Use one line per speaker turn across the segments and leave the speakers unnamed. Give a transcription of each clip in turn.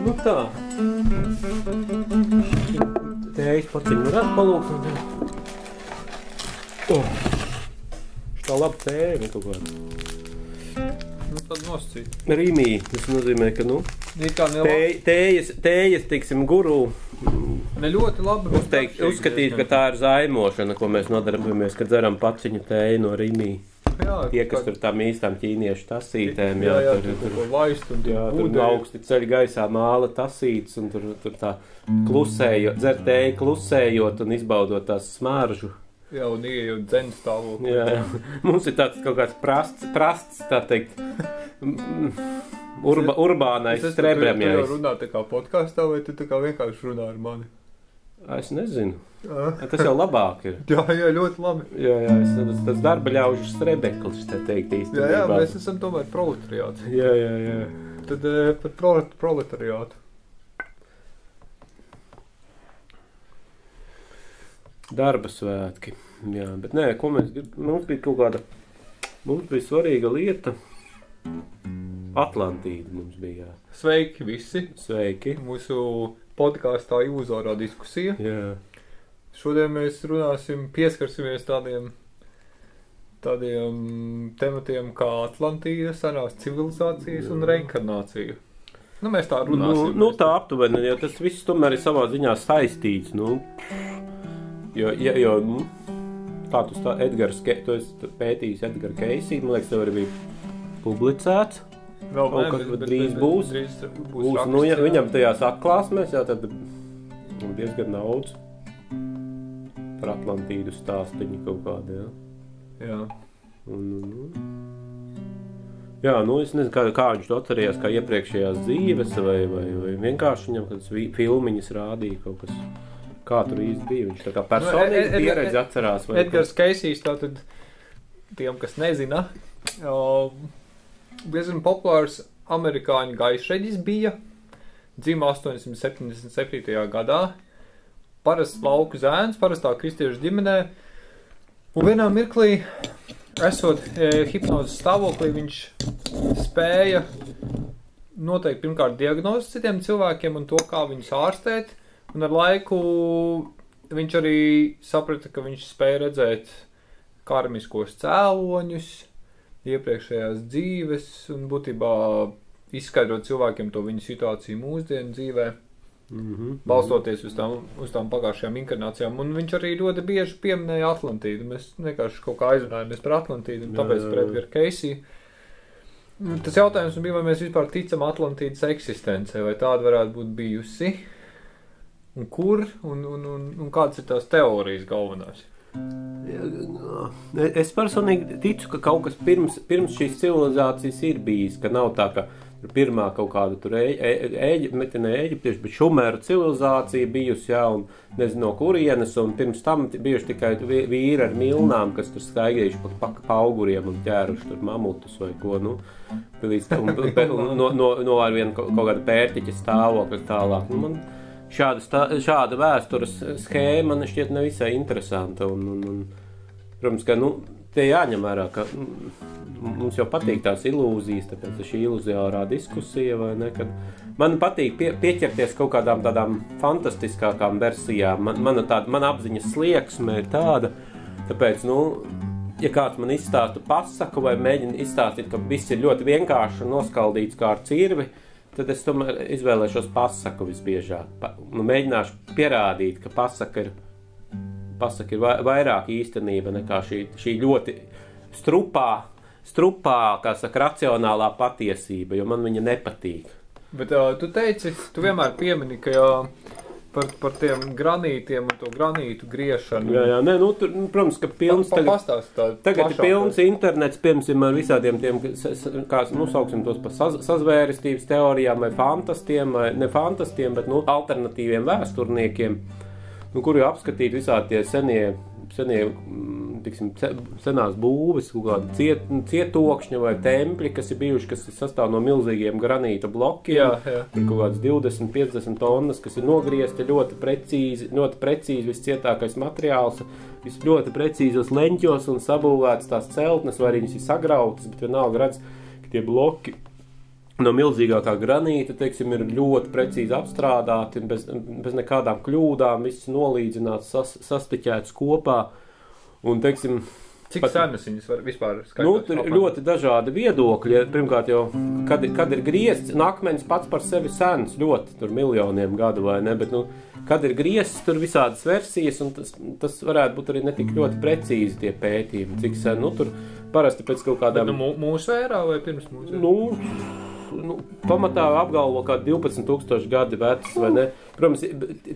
Nu tā. Tējas paciņu varētu palūkt. Tā laba tēja kaut kāda.
Nu tad noscīt.
Rīmī, tas nozīmē, ka, nu, tējas, tiksim, guru.
Ne ļoti labi.
Uzskatīt, ka tā ir zaimošana, ko mēs nodarbojamies, kad dzeram paciņu tēju no Rīmī.
Jā,
tie, kas tur tām īstām ķīniešu tasītēm, tur augsti ceļ gaisā māla tasītes, un tur tā klusējot, dzer tēju klusējot un izbaudot tās smaržu.
Jā, un ieejot dzenu stāvokli.
Jā. Mums ir tāds kaut kāds prasts, tā teikt, urbānais strebrem.
Tu jau runā tā kā podkastā, vai tu tā kā vienkārši runā ar mani?
Es nezinu. Tas jau labāk ir.
Jā, ļoti labi.
Jā, tas darba ļaužu strebeklis, tā teikt īstenībā.
Jā, mēs esam tomēr proletariāts.
Jā.
Tad par proletariātu.
Darba svētki. Jā, bet nē, ko mums bija kaut kāda, mums bija svarīga lieta. Atlantīda mums bija, jā.
Sveiki visi.
Sveiki.
Mūsu podkāstā Jūzorā diskusija.
Jā.
Šodien mēs pieskarsimies tādiem tematiem kā Atlantīda, senās civilizācijas un reinkarnācija. Nu, mēs tā runāsim.
Nu tā aptuveni, jo tas viss tomēr ir savā ziņā saistīts, nu. Jo kā tu tu esi pētījis Edgara Keisī, man liekas, tev arī bija publicēts. Drīz būs nu, viņam tajās atklāsmēs, jā, tad diezgan daudz par Atlantīdu stāstiņu kaut kādi, jā.
Jā.
Jā, nu es nezinu, kā viņš to atcerējās, kā iepriekšējās dzīves, vai vienkārši viņam kādas filmiņas rādīja kaut kas, kā tur īsti bija. Viņš tā kā personīgi pieredzi atcerās.
Edgars Keisijs, tātad tiem, kas nezina, diezgan populārs amerikāņu gaišreģis bija, dzima 877. gadā, parasts lauku zēns, parastā kristiešu ģimenē, un vienā mirklī, esot hipnozes stāvoklī, viņš spēja noteikt pirmkārt diagnozes citiem cilvēkiem un to, kā viņus ārstēt, un ar laiku viņš arī saprata, ka viņš spēja redzēt karmiskos cēloņus, iepriekšējās dzīves un būtībā izskaidrot cilvēkiem to viņu situāciju mūsdienu dzīvē, balstoties uz tām pagājušajām inkarnācijām. Un viņš arī ļoti bieži pieminēja Atlantīdu. Mēs vienkārši kaut kā aizrunājamies par Atlantīdu un tāpēc par Edgaru Keisiju. Tas jautājums bija, vai mēs vispār ticam Atlantīdas eksistencē, vai tāda varētu būt bijusi, un kur, un kādas ir tās teorijas galvenās.
Es personīgi ticu, ka kaut kas pirms šīs civilizācijas ir bijis, ka nav tā, ka pirmā kaut kāda tur Ēģiptieši, bet Šumeru civilizācija bijusi, jā, un nezinu no kurienes, un pirms tam bijuši tikai vīri ar milnām, kas tur staigējuši pa auguriem un ķēruši tur mamutus vai ko, nu, no ar vienu kaut kāda pērtiķa stāvokļa tālāk. Nu, man šāda vēstures schēma man šķiet nevisai interesanta, un protams, ka, nu, tie jāņem vērā, ka mums jau patīk tās ilūzijas, tāpēc šī ilūziārā diskusija, vai ne, kad man patīk pieķerties kaut kādām tādām fantastiskākām versijām. Man apziņas slieksme ir tāda, tāpēc, nu, ja kāds man izstāstu pasaku vai mēģina izstāstīt, ka viss ir ļoti vienkārši un noskaldīts kā ar cirvi, tad es tomēr izvēlēšos pasaku visbiežāk. Mēģināšu pierādīt, ka pasaka ir vairāk īstenība nekā šī ļoti strupā, kā saka, racionālā patiesība, jo man viņa nepatīk.
Bet tu vienmēr piemini, ka par tiem granītiem un to granītu griešanu.
Jā, nē, nu, tur, protams, ka pilns tagad ir pilns internets, piemēram, ar visādiem tiem, kā, nu, sauksim tos par sazvērestības teorijām vai fantastiem, vai ne fantastiem, bet, nu, alternatīviem vēsturniekiem, nu, kuri apskatīt visādi tie senie, tiksim, senās būves, kaut kādi cietokšņi vai tempļi, kas ir bijuši, kas sastāv no milzīgiem granīta blokiem.
Jā.
Ir kaut kāds 20-50 tonnas, kas ir nogriezti ļoti precīzi viscietākais materiāls, ļoti precīzos leņķos un sabūvētas tās celtnes, vai arī viņas ir sagrautas, bet vienalga redz, ka tie bloki no milzīgākā granīta, teiksim, ir ļoti precīzi apstrādāti, bez nekādām kļūdām, viss nolīdzināts, sastiķēts kopā. Un, teiksim,
cik senas viņas var vispār skaitāt?
Nu, tur ir ļoti dažādi viedokļi. Pirmkārt jau, kad ir griezts, akmeņs pats par sevi sens, ļoti, tur miljoniem gadu vai ne, bet, kad ir griezts, tur visādas versijas, un tas varētu būt arī ne tik ļoti precīzi tie pētījumi, cik sen, tur parasti pēc kaut kādām...
Bet, mūsu ērā vai pirms mūsu ērā?
Pamatā apgalvo kā 12,000 gadi vecs, vai ne? Protams,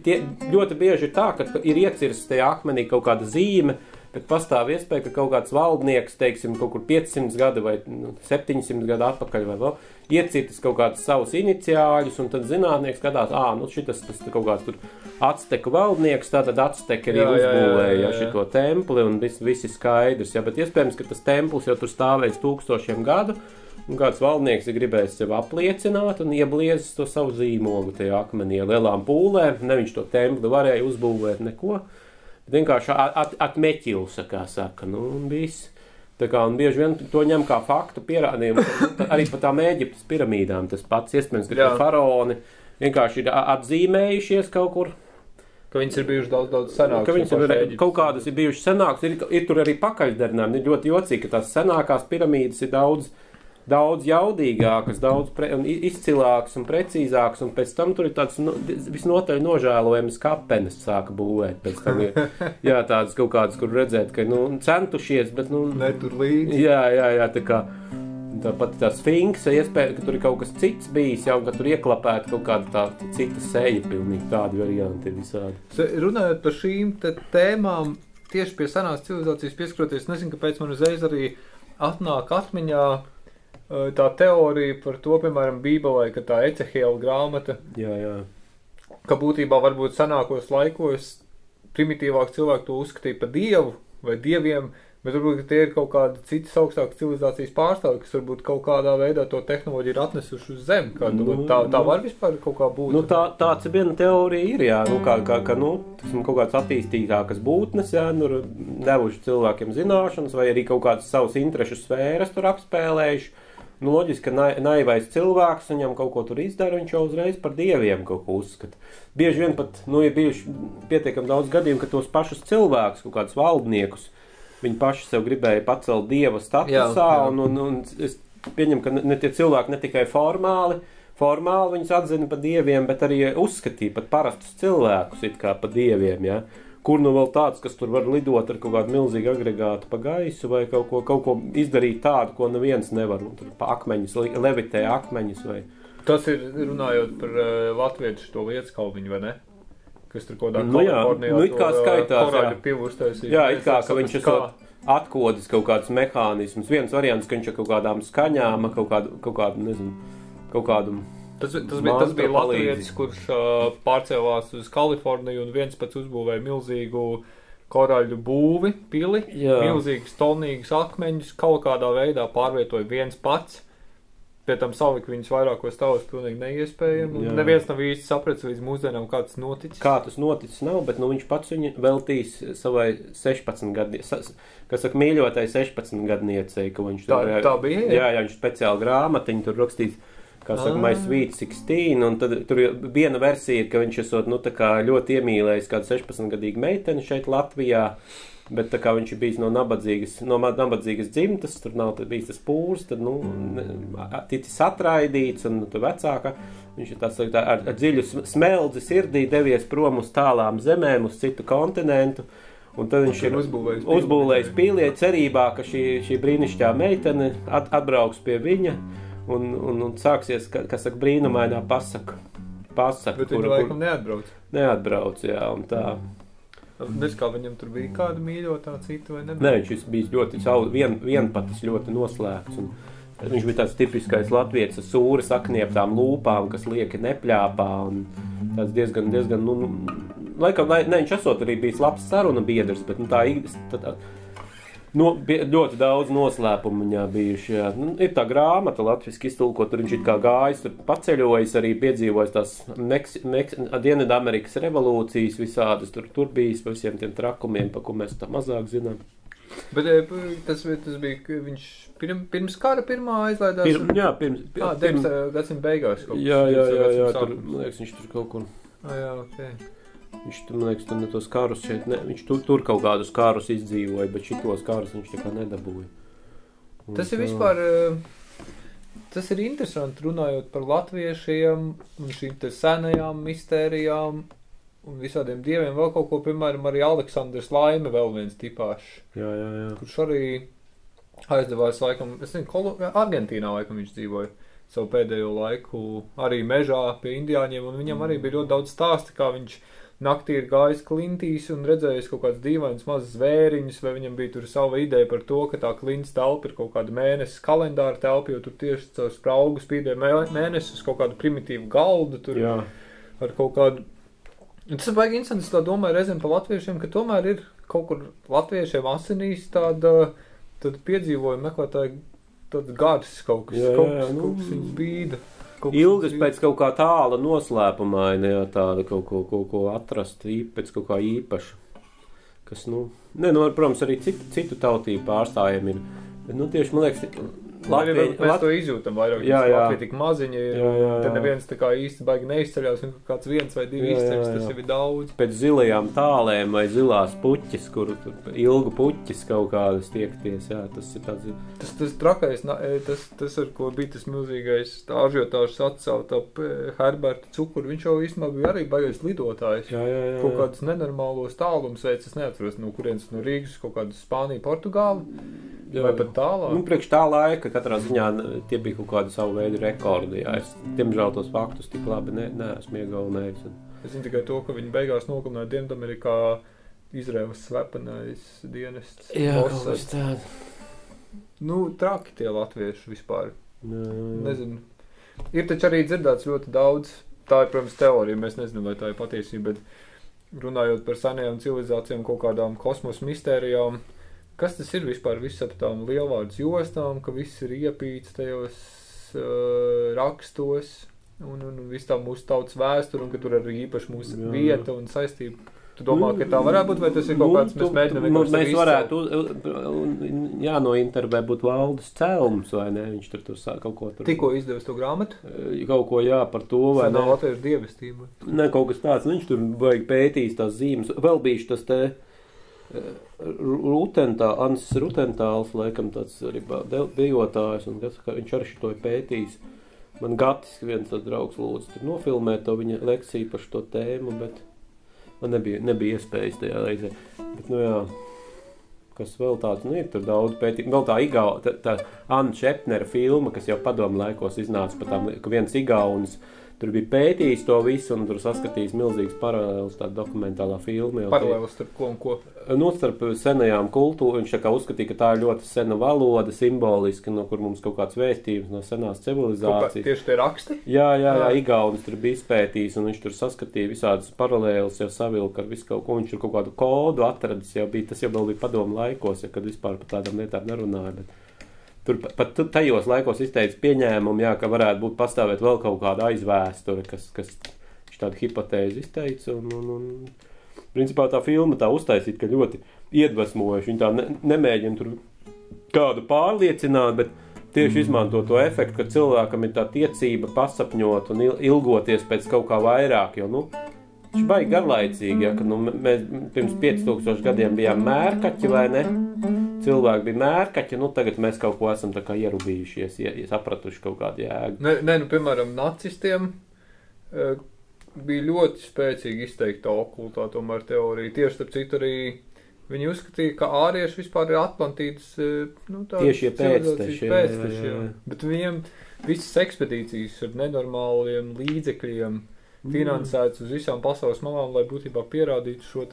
tie ļoti bieži ir tā, ka ir iecirsts tajā akmenī kaut kāda zīme, bet pastāv iespēja, ka kaut kāds valdnieks, teiksim, kaut kur 500 gadi vai 700 gadu atpakaļ vai vēl, iecirtis kaut kādas savus iniciāļus, un tad zinātnieks skatās, šitas tas kaut kāds tur acteku valdnieks, tātad acteki arī uzbūvēja šito templi, un viss ir skaidrs, bet iespējams, ka tas templis jau tur stāvēs 1000 gadu, un kāds valdnieks ir gribējis sev apliecināt un iebliezis to savu zīmogu tajā akmenī ar lielām pūlēm, ne viņš to templi varēja uzbūvēt neko, bet vienkārši atmeķils, kā saka, un viss. Tā kā, un bieži vien to ņem kā faktu pierādījumu, arī par tām Ēģiptes piramīdām tas pats, iespējams, ka faraoni vienkārši ir atzīmējušies kaut kur.
Ka viņas ir bijušas daudz senākas.
Ka viņas kaut kādas ir bijušas senākas, ir tur arī pakaļdarinājumi, ir ļoti jocīgi, ka tās senākās piramīdas ir daudz jaudīgākas, izcilākas un precīzākas, un pēc tam tur ir tāds visnotaļ nožēlojams kapenes sāka būvēt. Pēc tam ir, tādas kaut kādas, kur redzēt, ka, centušies, bet,
netur līdzi.
Jā, tā kā, tāpat tā sfinksa, iespēja, ka tur ir kaut kas cits bijis, jau, ka tur ieklapēta kaut kāda tā cita seja, pilnīgi tādi varianti ir visādi.
Runājot par šīm tēmām, tieši pie senās civilizācijas pieskaroties, nezinu, kāpēc man uzreiz arī atnāk atmiņā tā teorija par to, piemēram, Bībelē, ka tā Ecehiela grāmata, ka būtībā varbūt senākos laikos primitīvāk cilvēki to uzskatīja par dievu vai dieviem, bet varbūt tie ir kaut kādi citas augstākas civilizācijas pārstāvi, kas varbūt kaut kādā veidā to tehnoloģiju ir atnesuši uz zemi. Tā var vispār kaut kā būt?
Tāds viena teorija ir, kā kaut kāds attīstītākas būtnes, devuši cilvēkiem zināšanas, vai arī kaut kādas savas interešu sfēras tur apspēlējuši. Loģiski, ka naivais cilvēks viņam kaut ko tur izdara, viņš jau uzreiz par dieviem kaut ko uzskata. Bieži vien pat, ir bijuši pietiekami daudz gadījumu, ka tos pašus cilvēkus, kaut kādus valdniekus, viņi paši sev gribēja pacelt dieva statusā, un es pieņemu, ka tie cilvēki ne tikai formāli viņus atzina par dieviem, bet arī uzskatīja pat parastus cilvēkus it kā par dieviem, Kur vēl tāds, kas tur var lidot ar kaut kādu milzīgu agregātu pa gaisu vai kaut ko izdarīt tādu, ko neviens nevar. Tur pa akmeņus, levitē akmeņus vai...
Tas ir runājot par latviešu to Lietskalniņu, vai ne? Kas tur kaut kādā Kalifornijā
it kā skaitās,
korāļu pivu uztaisīja.
Jā, it kā, ka viņš esot atkodis kaut kādus mehānismus. Viens variants, ka viņš ar kaut kādām skaņām, kaut kādu
Tas bija latvietis, kurš pārcēlās uz Kaliforniju un viens pats uzbūvēja milzīgu koraļu būvi, pili, milzīgas tonīgas akmeņus, kaut kādā veidā pārvietoja viens pats, pie tam salika viņus vairākos stāvus pilnīgi neiespējami. Neviens nav īsti sapratis līdz mūsdienām, kā tas noticis.
Kā tas noticis nav, bet viņš pats viņu veltīs savai 16 gadniecei, kas saka mīļotai 16 gadniecei, ka viņš
tā bija?
Jā, viņš speciāli grāmatiņu tur rakstīts. Kā saka, My Sweet 16, un tad tur viena versija ir, ka viņš esot, tā kā ļoti iemīlējis kādu 16-gadīgu meiteni šeit Latvijā, bet tā kā viņš ir bijis no nabadzīgas dzimtas, tur nav bijis tas pūrs, tad, ticis atraidīts, un tur vecāka, viņš ir tāds ar dziļu smeldzi sirdī devies prom uz tālām zemēm, uz citu kontinentu, un tad viņš ir uzbūvējis pīlī cerībā, ka šī brīnišķā meitene atbrauks pie viņa, un sāksies, kas saka, brīnumainā pasaka.
Bet viņi laikam neatbrauc.
Neatbrauc, un tā.
Bez kā viņam tur bija kāda mīļotā cita vai nebija?
Nē, viņš bija ļoti vienpatis, ļoti noslēgts. Viņš bija tāds tipiskais latvietis ar sūras aknieptām lūpām, kas lieki nepļāpā, un tāds diezgan, laikam, ne, viņš esot arī bijis labs saruna biedrs, bet ļoti daudz noslēpumu viņā bijuši. Ir tā grāmata latviski iztulkot, tur viņš it kā gājis, tur paceļojis, arī piedzīvojis tās Dienvidamerikas revolūcijas visādas, tur bijis pa visiem tiem trakumiem, pa ko mēs tā mazāk zinām.
Bet tas bija viņš pirms kara pirmā aizlaidās?
Pirms
9. gadsimta beigās.
Jā, tur, man liekas, viņš tur kaut kur.
Jā, ok.
Viņš tur, man liekas, ne tos karus šeit, viņš tur kaut kādus karus izdzīvoja, bet šitos karus viņš tā kā nedabūja.
Tas ir vispār, tas ir interesanti runājot par latviešiem un šīm te senajām mistērijām un visādiem dieviem, vēl kaut ko, piemēram, arī Aleksandrs Laime vēl viens tipāšs.
Jā.
Kurš arī aizdevās laikam, es nezinu, Argentīnā laikam viņš dzīvoja savu pēdējo laiku, arī mežā pie indiāņiem, un viņam arī bija ļoti daudz stāsti, kā viņš naktī ir gājis klintīs un redzējis kaut kāds dīvains mazs zvēriņus, vai viņam bija tur sava ideja par to, ka tā klints telpa ir kaut kāda mēnesis kalendāra telpa, jo tur tieši caur spraugu spīdē mēnesis kaut kādu primitīvu galdu tur ar kaut kādu. Un tas ir baigi interesanti, es tā domāju reizēm par latviešiem, ka tomēr ir kaut kur latviešiem asinīs tāda piedzīvojuma meklētāji tāds gars kaut kas viņus bīda.
Ilgas pēc kaut kā tāla noslēpumaina, tāda kaut ko atrast pēc kaut kā īpaša. Kas, protams, arī citu tautību pārstājiem ir. Bet, tieši, man liekas,
mēs to izjūtam vairāk, Latvija tik maziņa ir, te neviens tā kā īsti baigi neizceļās, un kāds 1 vai 2 izceļas, tas jau ir daudz.
Pēc zilajām tālēm vai zilās puķis, kur ilgu puķis kaut kādas tiekties, tas ir tāds.
Tas trakais, tas ar ko bija tas milzīgais ažiotāžs atcelt ap Herberta Cukuru, viņš jau īstenībā bija arī baigais lidotājs. Kaut kādus nenormālos tālums veids, es neatceros, no kurienes no Rīgas, kaut kādu Spāniju, Portugāli, vai pat tālāk.
Priekš tā laika katrā ziņā tie bija kaut kādi savu veidu rekordi, Es, diemžēl, tos faktus tik labi neesmu iegaunējis.
Es zinu tikai to, ka viņi beigās nogalināja Dienvidamerikā Izraēlas slepenais dienests.
Jā, kaut kas tāds.
Traki tie latvieši vispār. Nezinu. Ir taču arī dzirdēts ļoti daudz. Tā ir, protams, teorija, mēs nezinām, vai tā ir patiesība, bet runājot par senajām civilizācijām, kaut kādām kosmosa mistērijām, kas tas ir vispār viss ap tām lielvārdas jostām, ka viss ir iepīts tajos rakstos un viss tā mūsu tautas vēsture un ka tur arī īpaši mūsu vieta un saistība. Tu domā, ka tā varētu būt, vai tas ir kaut kāds, mēs mēģinām vienkārši
mēs varētu, jānointervē būt Valdes Celms, vai ne? Viņš tur kaut ko tur.
Tikko izdevis to grāmatu?
Kaut ko, par to, vai ne?
Nav latviešu dievestība.
Ne, kaut kas tāds, viņš tur vajag pētīs tās zīmes. Vēl bijuši tas te Ansis Rutentāls, laikam tāds arī dejotājs, un viņš arī šito ir pētījis. Man Gatis viens tāds draugs lūdzu tur nofilmēt to viņa lekciju par šo tēmu, bet man nebija iespējas tajā reizē. Bet, kas vēl tāds, ir tur daudz pētījumu. Vēl tā Anna Šepnera filma, kas jau padomu laikos iznāca par tām, ka viens igaunis tur bija pētījis to visu un tur saskatījis milzīgas paralēlas, tāda dokumentālā filma.
Paralēlas starp ko un ko?
Starp senajām kultūrām. Viņš tā kā uzskatīja, ka tā ir ļoti sena valoda, simboliski, no kur mums kaut kāds vēstījums no senās civilizācijas.
Tieši tie raksti?
Jā, igaunis tur bija izpētījis un viņš tur saskatīja visādas paralēlas, jau savilka ar visu kaut ko. Viņš tur kaut kādu kodu atradis, tas jau vēl bija padomu laikos, kad vispār par tādām lietām nerunāja, bet tur pat tajos laikos izteica pieņēmumu, ka varētu būt pastāvēt vēl kaut kāda aizvēsture, kas tādu hipotēzi izteica. Un principā tā filma tā uztaisīt, ka ļoti iedvesmojuši. Viņi tā nemēģina tur kādu pārliecināt, bet tieši izmanto to efektu, ka cilvēkam ir tā tiecība pasapņot un ilgoties pēc kaut kā vairāk. Jo, viņš baigi garlaicīgi, kad mēs pirms 5000 gadiem bijām mērkaķi, vai ne? Cilvēki bija mērkaķi, tagad mēs kaut ko esam tā kā ierubījušies, sapratuši kaut kādu jēgu.
Piemēram, nacistiem bija ļoti spēcīgi izteikta okultā tomēr teorija. Tieši starp citu arī viņi uzskatīja, ka ārieši vispār ir Atlantīdas
tieši pēcteši.
Bet viņiem visas ekspedīcijas ar nenormāliem līdzekļiem finansētas uz visām pasaules malām, lai būtībā pierādītu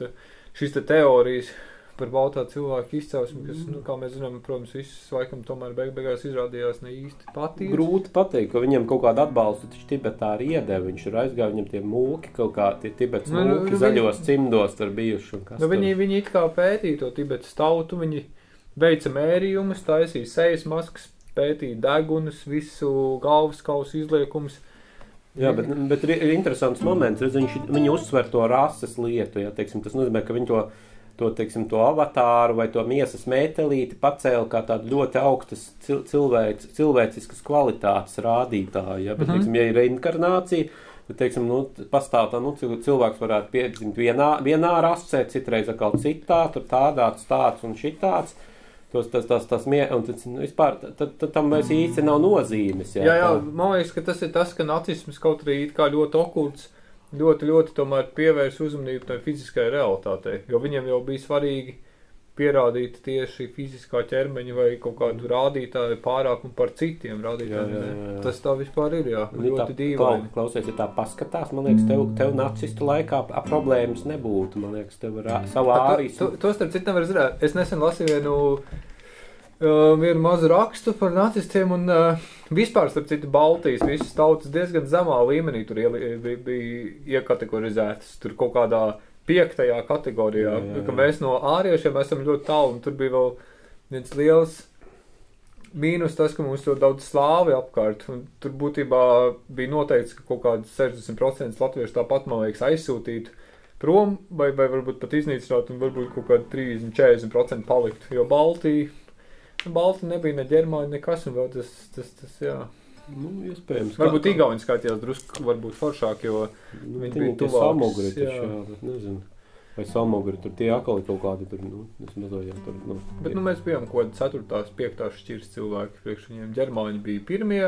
šīs teorijas par baltā cilvēku izcelsmi, kas, kā mēs zinām, protams, viss laikam tomēr beigās izrādījās ne īsti patīrs.
Grūti pateikt, ka viņam kaut kādu atbalstu taču Tibetā arī iedeva. Viņš ir aizgāja, viņam tie mūki, kaut kā tie Tibets mūki zaļos cimdos tur bijuši. Un kas
viņi it kā pētīja to Tibetas tautu, viņi veica mērījumus, taisīja sejas maskas, pētīja degunus, visu galvas kausu izliekumus.
Jā, bet ir interesants moments, viņi uzsver to rases lietu, teiksim, tas nozīmē, ka viņi to teiksim, to avatāru vai to miesas mētelīti pacēla kā tādu ļoti augstas cilvēciskas kvalitātes rādītāju. Ja? Bet, teiksim, ja ir reinkarnācija, tad, teiksim, pastāv tā, cilvēks varētu piedzimt vienā rasē, citreiz atkal citā, tur tāds un šitāds. Un vispār tam vairs īsti nav nozīmes.
Jā, man liekas, ka tas ir tas, ka nacisms kaut arī kā ļoti okults, ļoti tomēr pievērs uzmanību tai fiziskai realitātei, jo viņiem jau bija svarīgi pierādīt tieši fiziskā ķermeņa vai kaut kādu rādītāju pārākumu par citiem rādītājiem. Jā. Tas tā vispār ir, ļoti dīvaini.
Klausies, ja tā paskatās, man liekas, tev nacistu laikā problēmas nebūtu, man liekas, tev savu ārīstu.
To starp citu nevar zināt. Es nesen lasīju vienu mazu rakstu par nacistiem un vispār starp citu Baltijas visas tautas diezgan zemā līmenī tur bija iekategorizētas, tur kaut kādā 5. kategorijā, ka mēs no āriešiem esam ļoti tālu, un tur bija vēl viens liels mīnus tas, ka mums tur daudz slāvi apkārt, un tur būtībā bija noteikts, ka kaut kāds 60% latviešu tāpat, man liekas, aizsūtītu prom, vai varbūt pat iznīcināt, un varbūt kaut kādi 30-40% palikt, jo Balti nebija ne ģermāņi, nekas, un vēl tas, jā.
Iespējams.
Varbūt Igauni skaitījās drusku, varbūt foršāk, jo viņi bija tuvāks.
Samugri taču, bet nezinu. Vai samugri, tur tie akali kaut kādi tur, es mazojām tur,
Bet, mēs bijām kaut kādi 4., 5. šķirs cilvēki, priekš viņiem ģermāņi bija pirmie.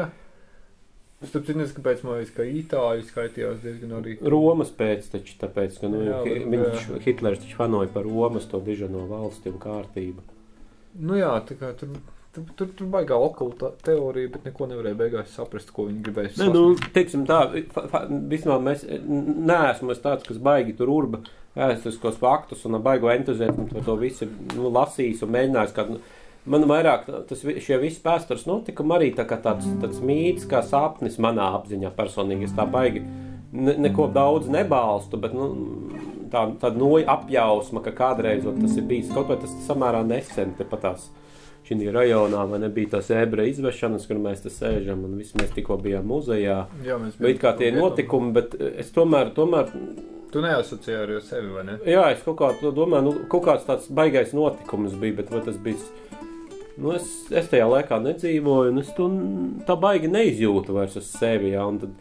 Es tāpēc nezinu, kāpēc man liekas, ka itāļi skaitījās diezgan arī.
Romas pēc taču, tāpēc, ka Hitlers taču fanoja par Romas to dižano valsti un kārtību.
Tā kā tur baigā okulta teorija, bet neko nevarēja beigās saprast, ko viņi gribēja
sasniegt. Teiksim tā, vismaz mēs neesmu tāds, kas baigi tur urba vēsturiskos faktus un baigo entuziasmu par to visu lasījis un mēģinājis kādu. Man vairāk šie visi vēstures notikumi arī tā kā tāds mīts, kā sapnis manā apziņā personīgi. Es tā baigi neko daudz nebalstu, bet tāda apjausma, ka kādreiz tas ir bijis. Kaut vai tas samērā nesen te patās šī rajonā, vai nebija tās ebreju izvešanas, kur mēs te sēžam, un visi mēs tikko bijām muzejā.
Jā,
bet kā tie notikumi, bet es tomēr...
Tu neasociē arī sevi, vai ne?
Jā, es kaut kā domāju, kaut kāds tāds baigais notikums bija, bet vai tas bija... es tajā laikā nedzīvoju, un es tā baigi neizjūtu vairs uz sevi, jā, un tad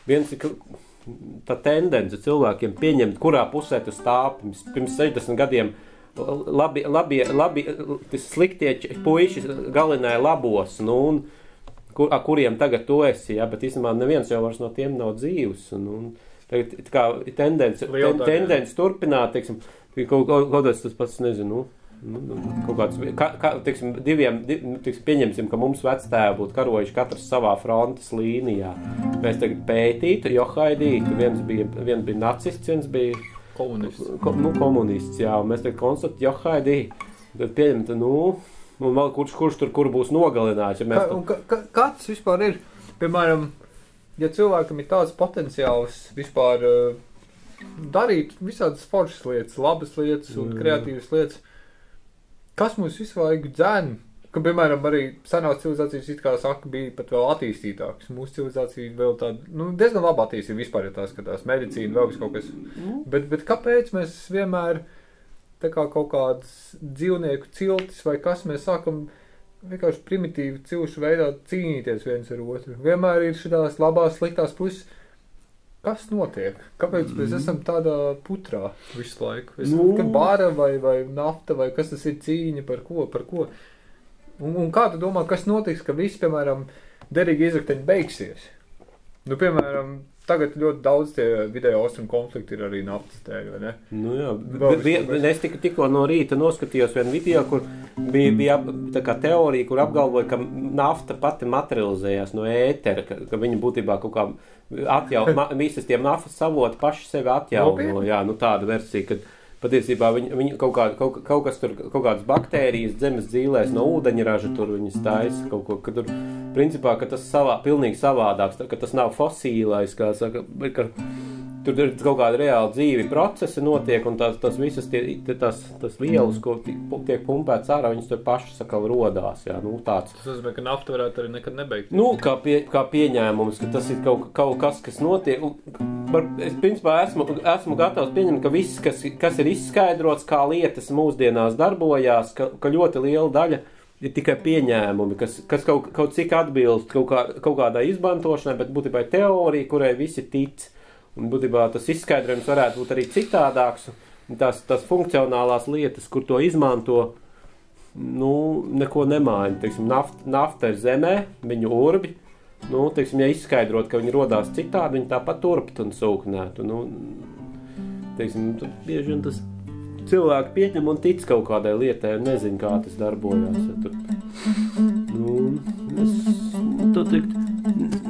viens ir tā tendence cilvēkiem pieņemt, kurā pusē tu stāv pirms 60 gadiem. Labi, sliktie puiši galināja labos, un kuriem tagad tu esi, ja, bet īstenībā neviens jau vairs no tiem nav dzīvs, un tagad kā tendence turpināt, teiksim, kaut kāds tas pats, nezinu, kaut kāds, teiksim, pieņemsim, ka mums vectēvi būtu karojuši katrs savā frontes līnijā. Mēs tagad pētītu, johaidītu, viens bija nacists, viens bija komunists, jā, un mēs tagad konstatētu, johaidī, tad pieņemt, kurš tur kur būs nogalinājis. Ja
Kāds vispār ir, piemēram, ja cilvēkam ir tāds potenciāls vispār darīt visādas foršas lietas, labas lietas un kreatīvas lietas, kas mūs visu laiku dzēn? Ka, piemēram, arī senās civilizācijas it kā saka, bija pat vēl attīstītāks. Mūsu civilizācija vēl tāda, diezgan labi attīstīta vispār, ja tā skatās, medicīna, vēl kaut kas. Bet kāpēc mēs vienmēr tā kā kaut kādas dzīvnieku ciltis vai kas mēs sākam vienkārši primitīvi cilšu veidā cīnīties viens ar otru? Vienmēr ir šitās labās, sliktās puses. Kas notiek? Kāpēc mēs esam tādā putrā visu laiku? Kad bāra vai nafta vai kas tas ir cīņa par ko? Un kā tu domā, kas notiks, ka visi, piemēram, derīgi izrakteņi beigsies? Piemēram, tagad ļoti daudz tie vidējo austrumu konflikti ir arī naftas dēļ, vai ne?
Jā, es tikko no rīta noskatījos vienu video, kur bija tā kā teorija, kur apgalvoja, ka nafta pati materializējās no ētera, ka viņi būtībā kaut kā visas tie naftas savoti paši sevi atjauno. Jā, tāda versija, kad patiesībā viņi kaut kas tur, kaut kādas baktērijas zemes dzīlēs no ūdeņraža tur viņas taisa kaut ko, ka tur, principā, ka tas pilnīgi savādāks, ka tas nav fosīlais, kā saka, bet tur ir kaut kāda reāla dzīvi procesi notiek, un tas visas tas vielas, ko tiek pumpēts ārā, viņas tur paši sakal rodās, jā, nu tāds.
Tas nozīmē, ka nafta varētu arī nekad nebeigt.
Nu, kā pieņēmums, ka tas ir kaut kas notiek. Es, principā, esmu gatavs pieņemt, ka viss, kas ir izskaidrots, kā lietas mūsdienās darbojās, ka ļoti liela daļa ir tikai pieņēmumi, kas kaut cik atbilst kaut kādai izmantošanai, bet būtībā ir teorija, kurai visi tic. Un būtībā tas izskaidrojums varētu būt arī citādāks. Tās funkcionālās lietas, kur to izmanto, nu, neko nemaina. Teiksim, nafta ir zemē, viņu urbi. Nu, teiksim, ja izskaidrot, ka viņi rodās citādi, viņi tāpat turpt un sūknētu. Nu, teiksim, bieži vien tas cilvēki pieņem un tic kaut kādai lietai un nezin, kā tas darbojās. Ja nu, es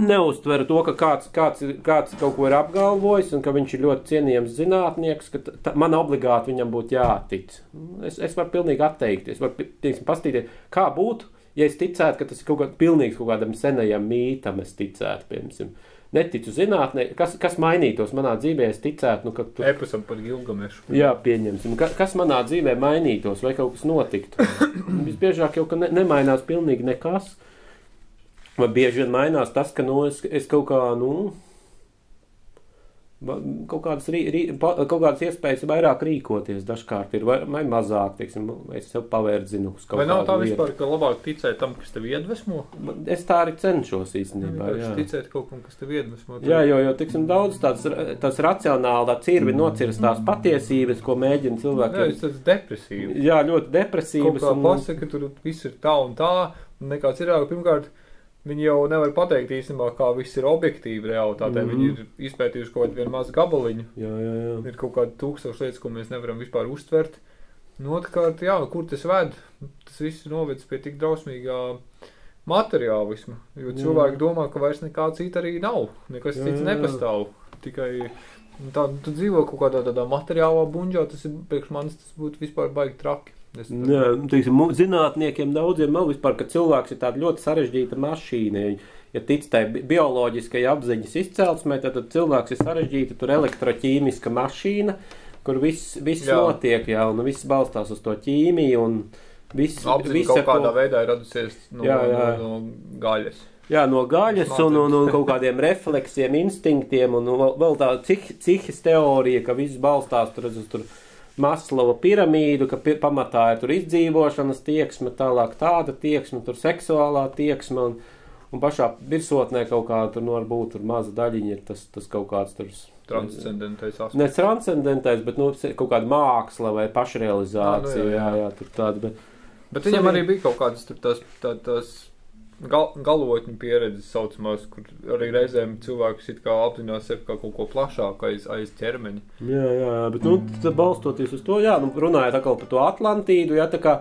neuztveru to, ka kāds kaut ko ir apgalvojis un ka viņš ir ļoti cienījams zinātnieks, ka man obligāti viņam būtu jātic. Es varu pilnīgi atteikties, varu pastīties, kā būtu, ja es ticētu, ka tas ir pilnīgs kaut kādam senajam mītam, es ticētu, piemēram. Neticu zinātnē, kas mainītos manā dzīvē, es ticētu, nu, ka tu...
Epusam par Gilgamešu.
Jā, pieņemsim. Kas manā dzīvē mainītos, vai kaut kas notiktu? Visbiežāk jau, ka nemainās pilnīgi nekas. Vai bieži vien mainās tas, ka, nu, es kaut kā, nu... Kaut kādas iespējas vairāk rīkoties dažkārt ir, vai mazāk, teiksim, es sev pavērdzinu uz kaut kādu lietu. Vai
nav tā vispār, ka labāk ticēt tam, kas tev iedvesmo?
Es tā arī cenšos īstenībā, jā.
Ticēt kaut kam, kas tev iedvesmo.
Jā, jo teiksim, daudz tāds racionāli, tā cirvi nocirstās patiesības, ko mēģina cilvēki.
Jā, tas depresīvs.
Jā, ļoti depresīvs.
Kaut kā pasaka, tur viss ir tā un tā, un nekāds ir, pirmkārt, viņi jau nevar pateikt īstenībā, kā viss ir objektīvi realitātē. Viņi ir izpētījuši kaut vienu mazu gabaliņu.
Jā.
Ir kaut kādi 1000 lietas, ko mēs nevaram vispār uztvert. Nu, otrkārt, jā, kur tas ved? Tas viss noveds pie tik drausmīgā materiālisma. Jo cilvēki domā, ka vairs nekā cita arī nav. Nekas cits nepastāv. Tikai tu dzīvo kaut kādā tādā materiālā buņģā, tas ir priekš manis, tas būtu vispār baigi traki.
Jā, teiksim, zinātniekiem daudziem nav vispār, ka cilvēks ir tāda ļoti sarežģīta mašīna. Ja tic tai bioloģiskai apziņas izcelsmē, tad cilvēks ir sarežģīta tur elektroķīmiska mašīna, kur viss notiek, jā, un viss balstās uz to ķīmiju, un viss
kaut kādā veidā ir radusies no gaļas.
Jā, no gaļas un kaut kādiem refleksiem, instinktiem, un vēl tā cihis teorija, ka viss balstās tur Maslova piramīdu, ka pamatā ir tur izdzīvošanas tieksme, tālāk tāda tieksme, tur seksuālā tieksme, un pašā virsotnē kaut kā tur, varbūt tur maza daļiņa ir tas kaut kāds tur...
Transcendentais aspekts.
Ne transcendentais, bet kaut kāda māksla vai pašrealizācija, jā, tur tāda,
bet viņam arī bija kaut kādas tur tās galotņu pieredzes saucamās, kur arī reizēm cilvēkus it kā apzinās sevi kā kaut ko plašāku aiz ķermeņa. Jā,
bet tad balstoties uz to, runājot atkal par to Atlantīdu, tā kā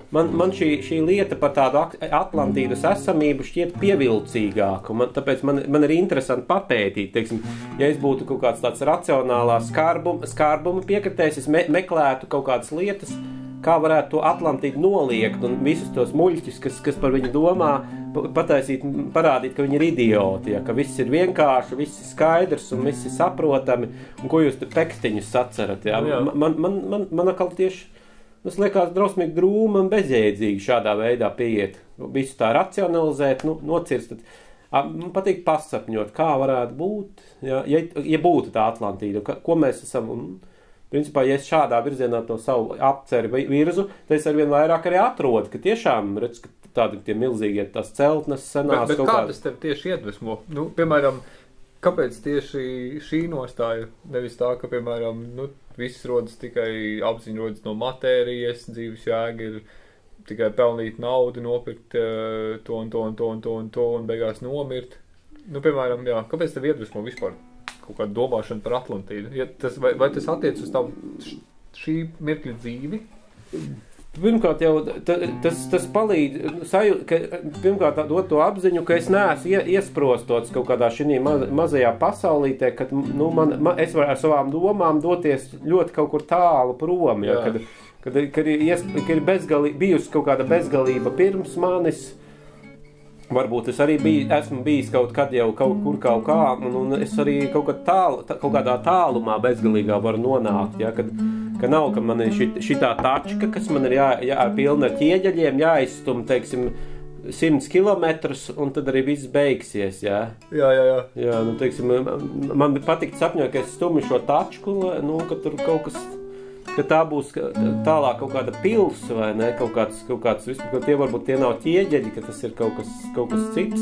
man šī lieta par tādu Atlantīdas esamību šķiet pievilcīgāka, tāpēc man ir interesanti papētīt, teiksim, ja es būtu kaut kāds tāds racionālā skarbuma piekritējs, es meklētu kaut kādas lietas, kā varētu to Atlantīdu noliegt un visus tos muļķus, kas par viņu domā, parādīt, ka viņi ir idioti, ja, ka viss ir vienkārši, viss ir skaidrs un viss ir saprotami, un ko jūs te tekstiņus sacerat. Ja. Man atkal tieši, tas liekas drausmīgi drūma un bezjēdzīgi šādā veidā pieiet. Visu tā racionalizēt, nocirst. Man patīk pasapņot, kā varētu būt, ja būtu tā Atlantīda, ko mēs esam... Principā, ja es šādā virzienā to savu apceri virzu, tad es arvien vairāk arī atrodu, ka tiešām redz, ka tādi tie milzīgie tās celtnes senās
bet kā tas tev tieši iedvesmo? Nu, piemēram, kāpēc tieši šī nostāja? Nevis tā, ka, piemēram, viss rodas tikai apziņa rodas no matērijas, dzīves jēga ir tikai pelnīt naudu, nopirkt to un beigās nomirt. Piemēram, jā, kāpēc tev iedvesmo vispār? Kaut kāda domāšana par Atlantīdu. Ja vai tas attiec uz tavu šī mirkļa dzīvi?
Pirmkārt jau tas palīdz, pirmkārt dot to apziņu, ka es neesmu iesprostots kaut kādā šī mazajā pasaulītē, kad es varu ar savām domām doties ļoti kaut kur tālu prom, ja, kad ir bijusi kaut kāda bezgalība pirms manis, Varbūt es arī esmu bijis kaut kad jau kaut kur kaut kā, un es arī kaut kādā tālumā bezgalīgā varu nonākt, ja, ka nav, ka man ir šitā tačka, kas man ir pilna ar ķieģeļiem, jāizstum, teiksim, 100 kilometrus, un tad arī viss beigsies, jā.
Jā.
Jā, nu, teiksim, man patīk sapņot, ka es stumu šo tačku, nu, ka tur kaut kas, ka tā būs tālāk kaut kāda pils, vai ne, kaut kāds vispār, ka tie varbūt tie nav ķieģeļi, ka tas ir kaut kas cits,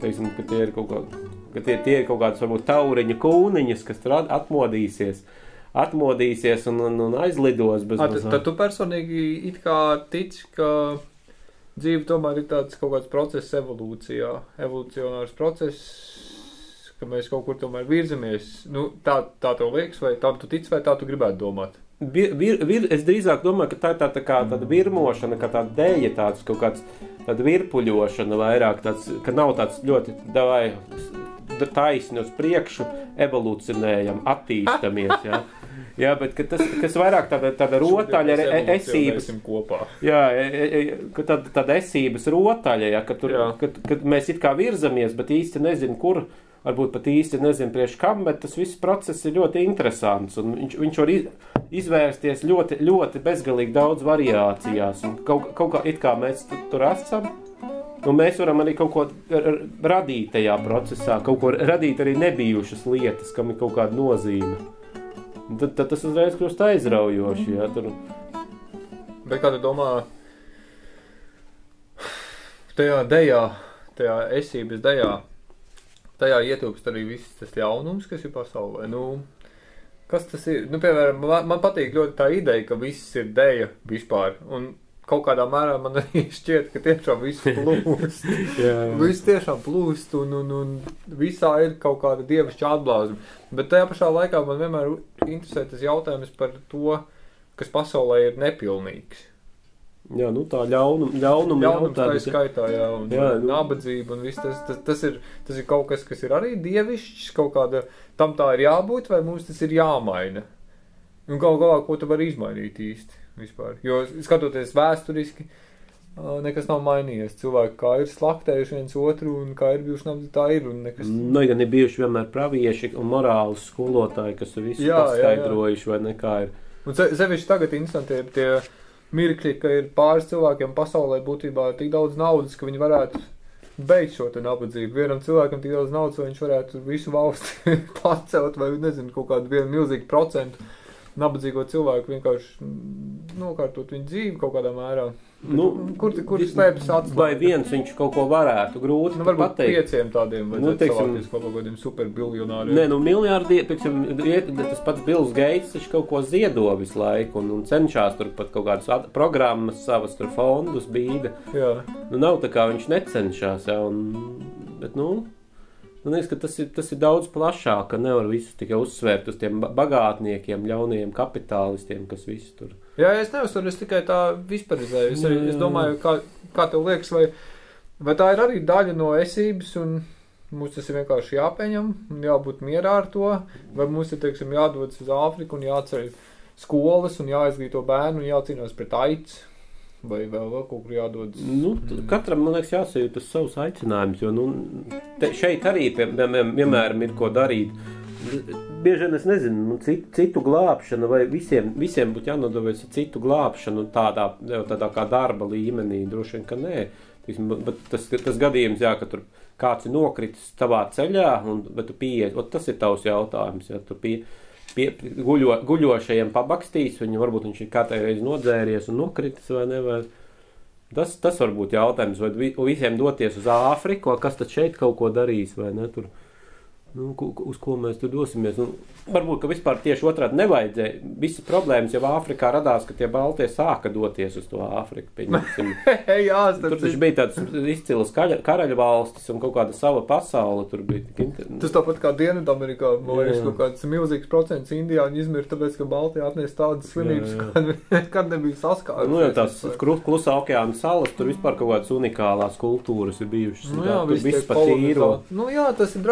teiksim, ka tie ir kaut kāds varbūt tauriņu kūniņas, kas tur atmodīsies un aizlidos bez mazā.
Tad tu personīgi it kā tici, ka dzīve tomēr ir tāds kaut kāds process evolūcionārs process, ka mēs kaut kur tomēr virzamies. Nu, tā tev liekas, vai tā tu tici, vai tā tu gribētu domāt?
Es drīzāk domāju, ka tā ir tāda virmošana, kā tāda deja, tāds kaut kāds tāda virpuļošana vairāk, tāds, ka nav tāds ļoti taisni uz priekšu evolūcionējam, attīstamies, jā. Jā, bet kas vairāk tāda rotaļa esības
kopā.
Jā, ka tāda esības rotaļa, jā, kad mēs it kā virzamies, bet īsti nezinu, kur, varbūt pat īsti nezinu priekš kam, bet tas viss process ir ļoti interesants, un viņš var izvērsties ļoti, ļoti bezgalīgi daudz variācijās, un kaut kā it kā mēs tur esam, un mēs varam arī kaut ko radīt tajā procesā, kaut ko radīt arī nebijušas lietas, kam ir kaut kāda nozīme. Tad tas uzreiz kļūst aizraujoši, jā, tur.
Bet kā tu domā, tajā dejā, tajā esības dejā, tajā ietilpst arī viss tas jaunums, kas ir pasaulē. Nu, kas tas ir? Nu, piemēram, man patīk ļoti tā ideja, ka viss ir deja vispār. Un kaut kādā mērā man arī šķiet, ka tiešām viss plūst. Viss tiešām plūst un visā ir kaut kāda dievišķa atblāzuma. Bet tajā pašā laikā man vienmēr interesē tas jautājums par to, kas pasaulē ir nepilnīgs.
Jā, nu tā ļaunuma jautājums.
Tā ir skaitā, jā, un nabadzība un viss tas ir kaut kas ir arī dievišķs, kaut kāda, tam tā ir jābūt, vai mums tas ir jāmaina? Un galā, ko tu vari izmainīt īsti vispār? Jo, skatoties vēsturiski, nekas nav mainījies. Cilvēki kā ir slaktējuši viens otru un kā ir bijuši nabadzīgi, tā ir un nekas.
Nu, gan ir bijuši vienmēr pravieši un morāls skolotāji, kas visu paskaidrojuši, vai nekā ir.
Un sevišķi tagad instanti ir tie mirkļi, ka ir pāris cilvēkiem pasaulē būtībā tik daudz naudas, ka viņi varētu beigt šo te nabadzību. Vienam cilvēkam tik daudz naudas, vai viņš varētu visu valsti pacelt, vai nezinu, kaut kādu vienu milzīgu procentu nabadzīgo cilvēku vienkārši nokārtot viņu dzīvi kaut kādā mērā.
Nu,
kur slēpjas atslēga?
Vai viens viņš kaut ko varētu grūti
varbūt
pateikt?
5 tādiem vajadzētu savākties kaut kādiem superbiljonāriem.
Nē, miljardi, pieksim, tas pats Bills Gates, viņš kaut ko ziedo visu laiku un cenšās tur pat kaut kādas programmas savas tur fondus bīda.
Jā.
Nu, nav tā kā viņš necenšās, jā, bet, man liekas, ka tas ir daudz plašāk, ka nevar visu tikai uzsvērt uz tiem bagātniekiem, ļaunajiem kapitālistiem, kas visu tur.
Jā, es neuzsveru, es tikai tā visparizēju. Es domāju, kā tev liekas, vai tā ir arī daļa no esības, un mums tas ir vienkārši jāpieņem, un jābūt mierā ar to, vai mums ir, teiksim, jādodas uz Āfriku un jāceļ skolas, un jāizglīto bērnu, un jācīnās pret aids. Vai vēl kaut kur jādodas? Nu,
katram, man liekas, jāsajūt uz savus aicinājumus, jo šeit arī vienmēr ir ko darīt. Bieži vien es nezinu, citu glābšanu, vai visiem būtu jānodarbojas ar citu glābšanu tādā kā darba līmenī, droši vien, ka nē. Bet tas gadījums, jā, ka tur kāds ir nokritis tavā ceļā, bet tu pieiet, tas ir tavs jautājums, ja tu guļošajiem pabakstīs, varbūt viņš ir katrai reizi nodzēries un nokritis vai ne, vai tas var būt jautājums, vai visiem doties uz Āfriku, kas tad šeit kaut ko darīs, vai ne, tur, uz ko mēs tur dosimies. Varbūt, ka vispār tieši otrādi nevajadzēja. Visi problēmas jau Āfrikā radās, ka tie baltie sāka doties uz to Āfriku. Tur taču bija tāds izcilas karaļa valstis un kaut kāda sava pasaule. Tur bija.
Tas tāpat kā Dienvidamerikā, man liekas, kaut kāds milzīgs procents indiāņu izmirst, tāpēc, ka Baltija atnesa tādas slimības, kad nebija saskārusies.
Nu, jau tās klusā okeāna salas, tur vispār kaut kādas unikālās kultūras ir bijušas.
Nu, jā, viss pa tīro. Nu, jā, tas ir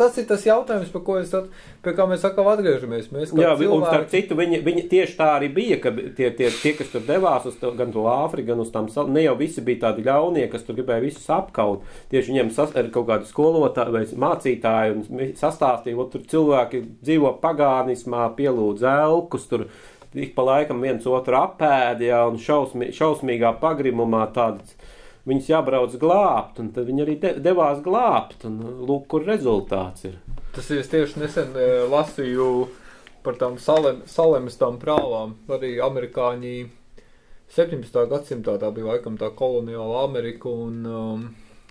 tas ir tas jautājums, pie kā mēs atkal atgriežamies.
Jā, un starp citu, viņi tieši tā arī bija, ka tie, kas tur devās uz gan to Āfriku, gan uz tām salām, ne jau visi bija tādi ļaunie, kas tur gribēja visus apkaut. Tieši viņiem ar kaut kādu skolotāju vai mācītāju un sastāstīja, tur cilvēki dzīvo pagānismā, pielūdz elkus, tur ik pa laikam viens otru apēdja un šausmīgā pagrimumā tādas. Viņus jābrauc glābt, un tad viņi arī devās glābt, un lūk, kur rezultāts ir.
Tas ir tieši nesen lasīju par tām Salemas tām prāvām. Arī amerikāņi 17. gadsimtā tā bija laikam tā koloniāla Amerika, un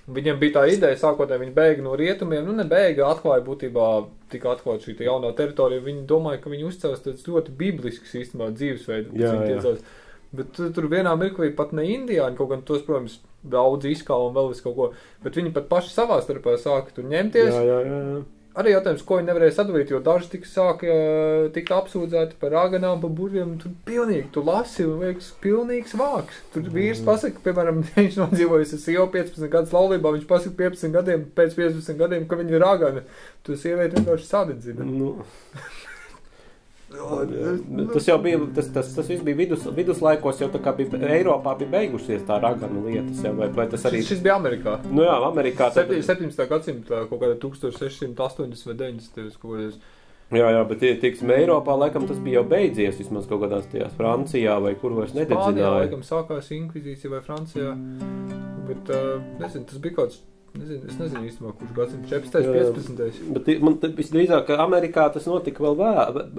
viņiem bija tā ideja, sākotnēji viņi bēga no rietumiem, nebēga, atklāja būtībā, tika atklāt šī jaunā teritorija, viņi domāja, ka viņi uzcēlas tāds ļoti biblisks īstenībā dzīvesveidu.
Jā.
Bet tur vienā mirklī pat ne indiāņi, kaut gan tos, protams, daudz izkāla un vēl visu kaut ko, bet viņi pat paši savā starpā sāka tur ņemties.
Jā.
Arī jautājums, ko viņi nevarēja sadalīt, jo daži tika apsūdzēti par raganām, par burviem, tur pilnīgi, tu lasi un liekas pilnīgs vāks. Tur vīrs pasaka, piemēram, viņš nodzīvojas ar sievu 15 gadus laulībā, viņš pasaka pēc 15 gadiem, ka viņi ir ragani. Tu sievieti vienkārši sadedzina.
Tas jau bija, tas viss bija viduslaikos, jau tā kā Eiropā bija beigušies tā raganu lietas, jau, vai tas arī...
Šis bija Amerikā.
Nu jā, Amerikā...
17. gadsimtā, kaut kādā 1680 vai 90. kaut kādās.
Jā, bet, teiksim, Eiropā, laikam, tas bija jau beidzies, vismaz kaut kādās tajās Francijā, vai kur vairs nededzināja.
Spānijā, laikam, sākās inkvizīcija vai Francijā, bet, nezinu, tas bija kāds... Es nezinu īstenībā, kurš gadsimts 14. 15.
Bet man visdrīzāk, ka Amerikā tas notika vēl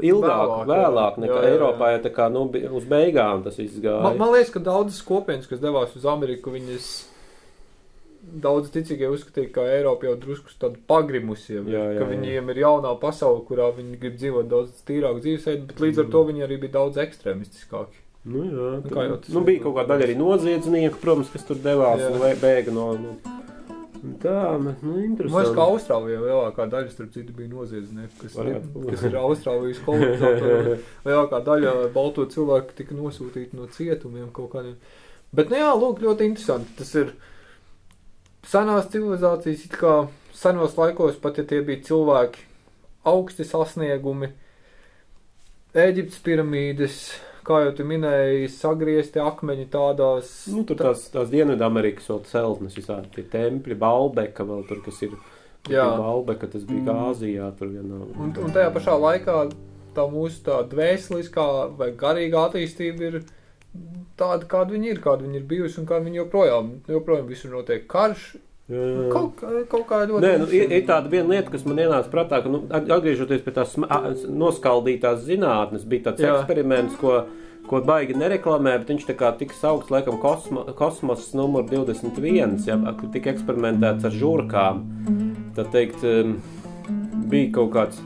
vēlāk nekā Eiropā, ja tā kā uz beigām tas viss gāja.
Man liekas, ka daudzas kopienas, kas devās uz Ameriku, viņas daudz ticīgie uzskatīja, ka Eiropa jau drusku tādu pagrimusi, ka viņiem ir jaunā pasaule, kurā viņi grib dzīvot daudz tīrāku dzīvesveidu, bet līdz ar to viņi arī bija daudz ekstrēmistiskāki.
Bija kaut kāda daļa arī noziedznieku, protams, kas tur devās un bēga no tā, interesanti.
Man liekas, ka Austrālijā lielākā daļa, starp citu, bija noziedznieki, kas ir Austrālijas kolonizatori. Lielākā daļa balto cilvēku tika nosūtīti no cietumiem kaut kādiem. Bet, lūk, ļoti interesanti. Tas ir senās civilizācijas, it kā senos laikos, pat ja tie bija cilvēki augsti sasniegumi, Ēģiptes piramīdes, kā jau tu minēji, sagriezti akmeņi tādās...
Tur tās Dienvidamerikas vēl celtnes visādi, tie tempļi, Baalbeka vēl tur, kas ir... Baalbeka, tas bija Gāzijā tur vienā.
Un tajā pašā laikā tā mūsu tā dvēseliskā vai garīgā attīstība ir tāda, kāda viņi ir bijusi un kā viņi joprojām visur notiek karš. Kaut kā ļoti...
Ir tāda viena lieta, kas man ienāca prātā, ka, atgriežoties pie tās noskaldītās zinātnes, bija tāds eksperiments, ko baigi nereklamē, bet viņš tā kā tika saukts, laikam, kosmos numur 21, tika eksperimentēts ar žurkām. Tā teikt, bija kaut kāds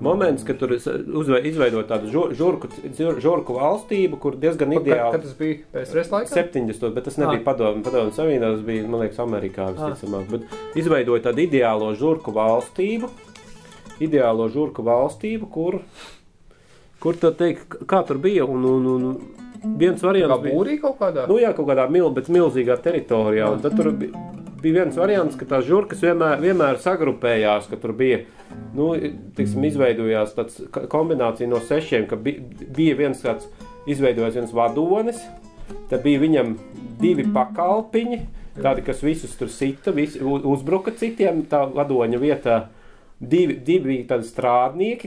moments, kad tur izveidot tādu žurku valstību, kur diezgan ideāli...
Kad tas bija PSRS laikā?
70, bet tas nebija padomu Savienībā, tas bija, man liekas, Amerikā visticamāk. Bet izveidoja tādu ideālo žurku valstību, kur tā teikt, kā tur bija, un viens variants
bija... Kā būrī kaut kādā?
Kaut kādā milzīgā teritorijā, un tad tur bija viens variants, ka tās žurkas vienmēr sagrupējās, ka tur bija, izveidojās tāds kombinācija no 6, ka bija viens tāds, izveidojās viens vadonis, tad bija viņam 2 pakalpiņi, tādi, kas visus tur sita, uzbruka citiem, tā vadoņa vietā. Divi bija tādi strādnieki,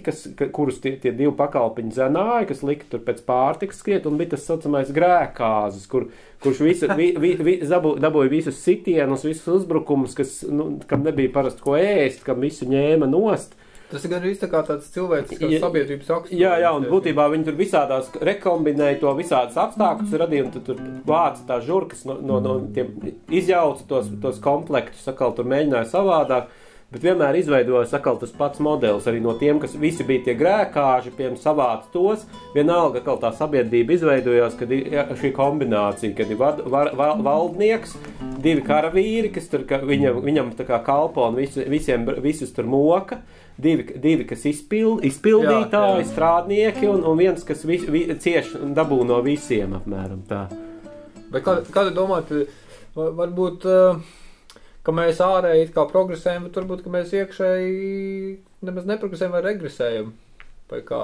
kurus tie 2 pakalpiņi zenāja, kas lika tur pēc pārtikas skriet, un bija tas saucamais grēkāzes, kurš dabūja visus sitienus, visus uzbrukumus, kam nebija parasti ko ēst, kam visu ņēma nost.
Tas ir gan viss tā kā tāds cilvēks sabiedrības raksturs.
Jā, un būtībā viņi tur visādās rekombinēja to visādas apstākļus, radīja, un tur vāca tās žurkas, no tiem izjauca tos komplektus, sakal, tur mēģināja savādāk. Bet vienmēr izveidojas atkal tas pats modelis arī no tiem, kas visi bija tie grēkāži, piemēram, savāc tos. Vienalga, atkal tā sabiedrība izveidojās, kad ir šī kombinācija, kad ir valdnieks, 2 karavīri, kas tur, viņam tā kā kalpo un visus tur moka, 2 kas izpildītāji, strādnieki un viens, kas cieši dabū no visiem apmēram tā.
Bet kāda domāt, varbūt... ka mēs ārēji kā progresējam, bet varbūt, ka mēs iekšēji nemaz neprogresējam vai regresējam. Vai kā,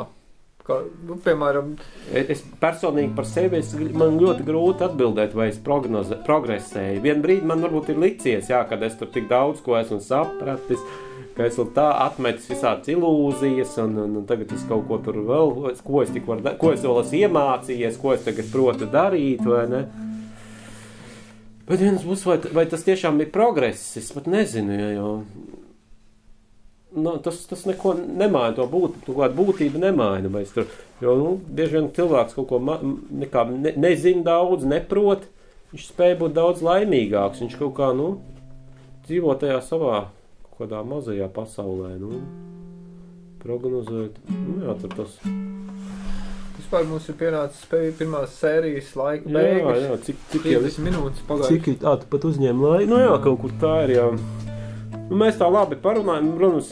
nu, piemēram...
Es personīgi par sevi, man ļoti grūti atbildēt, vai es progresēju. Vienu brīdi man varbūt ir licies, jā, kad es tur tik daudz ko esmu sapratis, ka es vēl tā atmetis visādas ilūzijas, un tagad es kaut ko tur vēl, ko es vēl esmu iemācījies, ko es tagad protu darīt, vai ne? Bet viens būs, vai tas tiešām ir progress, es pat nezinu, jo tas neko nemaina, to kādu būtību nemaina. Jo, bieži vien cilvēks kaut ko nezina daudz, neprot, viņš spēj būt daudz laimīgāks, viņš kaut kā, dzīvo tajā savā kaut kādā mazajā pasaulē, prognozēt, jā, tur tas...
Vispār mums ir pienācis pirmās sērijas laika beigas.
Jā, cik
50 minūtes pagājuši.
Cik tu pat uzņēmi laiku? Jā, kaut kur tā ir, jā. Mēs tā labi parunājam, protams,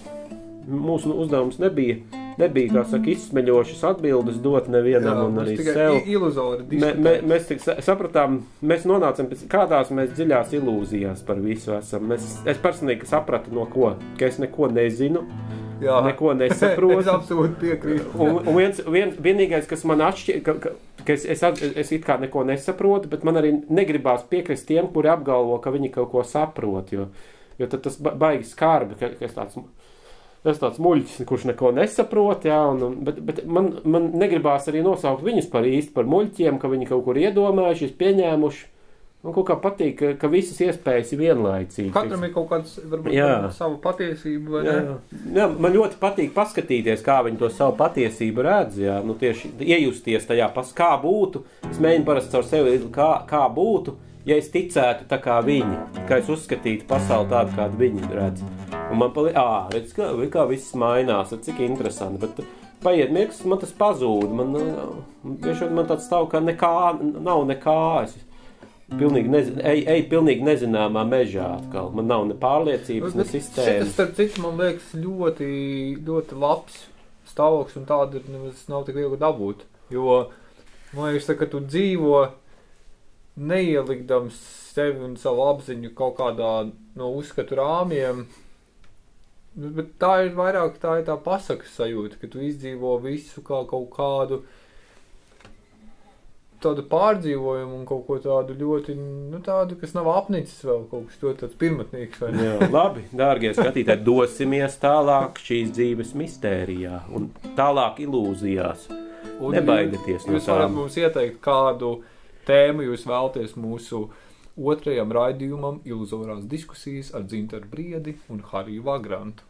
mūsu uzdevums nebija, kā saka, izsmeļošas atbildes dot nevienam un arī sev.
Iluzori diskutēt.
Mēs tik sapratām, mēs nonācam kādās mēs dziļās ilūzijās par visu esam. Es personīgi sapratu no ko, ka es neko nezinu. Jā. Neko nesaprotu.
Es absolūti piekrītu.
Un vienīgais, kas man atšķir, ka es it kā neko nesaprotu, bet man arī negribās piekrist tiem, kuri apgalvo, ka viņi kaut ko saprot, jo tad tas baigi skarbi, ka es tāds muļķis, kurš neko nesaprot, jā, bet man negribās arī nosaukt viņus par muļķiem, ka viņi kaut kur iedomājušies, pieņēmuši. Man kaut kā patīk, ka visas iespējas ir vienlaicīgi.
Katram ir kaut kāds, varbūt, savu patiesību, vai ne?
Jā, man ļoti patīk paskatīties, kā viņi to savu patiesību redz, jā, tieši iejusties tajā, kā būtu. Es mēģinu parasti caur sevi, kā būtu, ja es ticētu tā kā viņi, kā es uzskatītu pasauli tādu, kādu viņi redz. Un man redz, kā viss mainās, cik interesanti, bet paiet mirklis, man tas pazūd, man tāds stāv, ka nav nekā, es pilnīgi nezināmā mežā atkal. Man nav ne pārliecības, ne sistēmas.
Šitas, starp citu, man liekas, ļoti, ļoti labs stāvoklis, un tādu nav tik viegli dabūt. Jo, man liekas, ka tu dzīvo neielikdams sevi un savu apziņu kaut kādā no uzskatu rāmjiem, bet tā ir vairāk tā pasakas sajūta, ka tu izdzīvo visu kā kaut kādu tādu pārdzīvojumu un kaut ko tādu ļoti, tādu, kas nav apnicis vēl, kaut kas ļoti tāds pirmatnīgs, vai ne?
Jā, labi, dārgie skatītāji, dosimies tālāk šīs dzīves mistērijā un tālāk ilūzijās. Un nebaidieties no tām.
Jūs varat mums ieteikt, kādu tēmu jūs vēlaties mūsu otrajam raidījumam Iluzorās diskusijas ar Dzintaru Briedi un Hariju Vagrantu.